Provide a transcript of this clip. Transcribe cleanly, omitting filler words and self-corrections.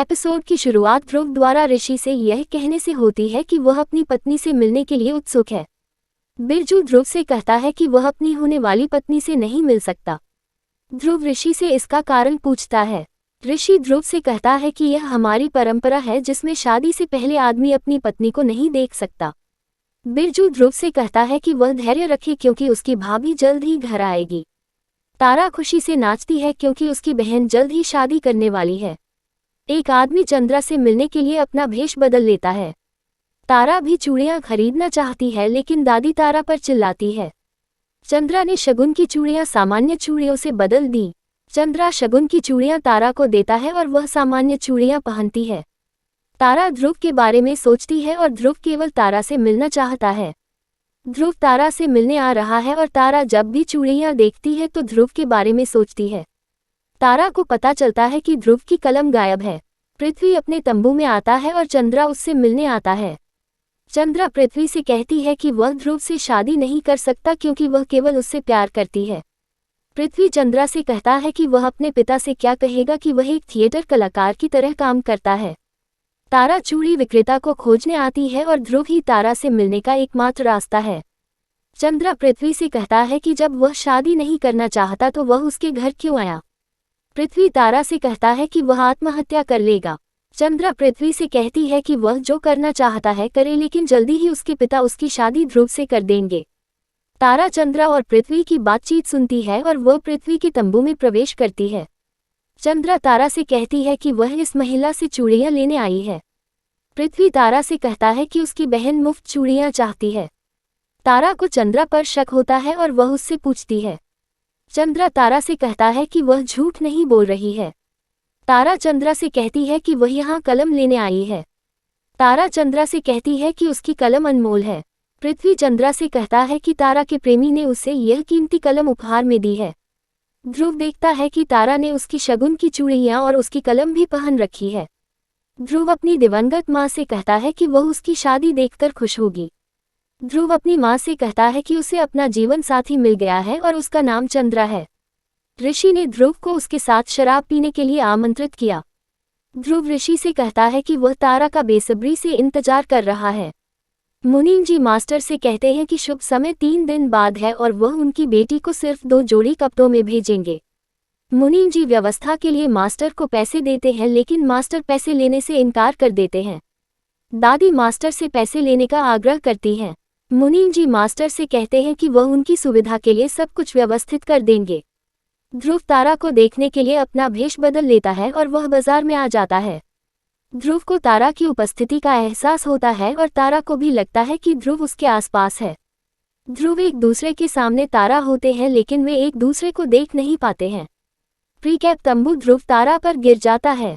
Episode की शुरुआत ध्रुव द्वारा ऋषि से यह कहने से होती है कि वह अपनी पत्नी से मिलने के लिए उत्सुक है। बिरजू ध्रुव से कहता है कि वह अपनी होने वाली पत्नी से नहीं मिल सकता। ध्रुव ऋषि से इसका कारण पूछता है। ऋषि ध्रुव से कहता है कि यह हमारी परंपरा है जिसमें शादी से पहले आदमी अपनी पत्नी को नहीं देख सकता। बिरजू ध्रुव से कहता है कि वह धैर्य रखे क्योंकि उसकी भाभी जल्द ही घर आएगी। तारा खुशी से नाचती है क्योंकि उसकी बहन जल्द ही शादी करने वाली है। एक आदमी चंद्रा से मिलने के लिए अपना भेष बदल लेता है। तारा भी चूड़ियां खरीदना चाहती है लेकिन दादी तारा पर चिल्लाती है। चंद्रा ने शगुन की चूड़ियां सामान्य चूड़ियों से बदल दी। चंद्रा शगुन की चूड़ियां तारा को देता है और वह सामान्य चूड़ियां पहनती है। तारा ध्रुव के बारे में सोचती है और ध्रुव केवल तारा से मिलना चाहता है। ध्रुव तारा से मिलने आ रहा है और तारा जब भी चूड़ियां देखती है तो ध्रुव के बारे में सोचती है। तारा को पता चलता है कि ध्रुव की कलम गायब है। पृथ्वी अपने तंबू में आता है और चंद्रा उससे मिलने आता है। चंद्रा पृथ्वी से कहती है कि वह ध्रुव से शादी नहीं कर सकता क्योंकि वह केवल उससे प्यार करती है। पृथ्वी चंद्रा से कहता है कि वह अपने पिता से क्या कहेगा कि वह एक थिएटर कलाकार की तरह काम करता है। तारा चूड़ी विक्रेता को खोजने आती है और ध्रुव ही तारा से मिलने का एकमात्र रास्ता है। चंद्रा पृथ्वी से कहता है कि जब वह शादी नहीं करना चाहता तो वह उसके घर क्यों आया। पृथ्वी तारा से कहता है कि वह आत्महत्या कर लेगा। चंद्रा पृथ्वी से कहती है कि वह जो करना चाहता है करे लेकिन जल्दी ही उसके पिता उसकी शादी ध्रुव से कर देंगे। तारा चंद्रा और पृथ्वी की बातचीत सुनती है और वह पृथ्वी के तंबू में प्रवेश करती है। चंद्रा तारा से कहती है कि वह इस महिला से चूड़ियां लेने आई है। पृथ्वी तारा से कहता है कि उसकी बहन मुफ्त चूड़ियां चाहती है। तारा को चंद्रा पर शक होता है और वह उससे पूछती है। चंद्रा तारा से कहता है कि वह झूठ नहीं बोल रही है। तारा चंद्रा से कहती है कि वह यहाँ कलम लेने आई है। तारा चंद्रा से कहती है कि उसकी कलम अनमोल है। पृथ्वी चंद्रा से कहता है कि तारा के प्रेमी ने उसे यह कीमती कलम उपहार में दी है। ध्रुव देखता है कि तारा ने उसकी शगुन की चूड़ियां और उसकी कलम भी पहन रखी है। ध्रुव अपनी दिवंगत माँ से कहता है कि वह उसकी शादी देखकर खुश होगी। ध्रुव अपनी माँ से कहता है कि उसे अपना जीवन साथी मिल गया है और उसका नाम चंद्रा है। ऋषि ने ध्रुव को उसके साथ शराब पीने के लिए आमंत्रित किया। ध्रुव ऋषि से कहता है कि वह तारा का बेसब्री से इंतजार कर रहा है। मुनीम जी मास्टर से कहते हैं कि शुभ समय 3 दिन बाद है और वह उनकी बेटी को सिर्फ 2 जोड़ी कपड़ों में भेजेंगे। मुनीम जी व्यवस्था के लिए मास्टर को पैसे देते हैं लेकिन मास्टर पैसे लेने से इनकार कर देते हैं। दादी मास्टर से पैसे लेने का आग्रह करती हैं। मुनीम जी मास्टर से कहते हैं कि वह उनकी सुविधा के लिए सब कुछ व्यवस्थित कर देंगे। ध्रुव तारा को देखने के लिए अपना भेष बदल लेता है और वह बाजार में आ जाता है। ध्रुव को तारा की उपस्थिति का एहसास होता है और तारा को भी लगता है कि ध्रुव उसके आसपास है। ध्रुव एक दूसरे के सामने तारा होते हैं लेकिन वे एक दूसरे को देख नहीं पाते हैं। प्रीकैप तंबू ध्रुव तारा पर गिर जाता है।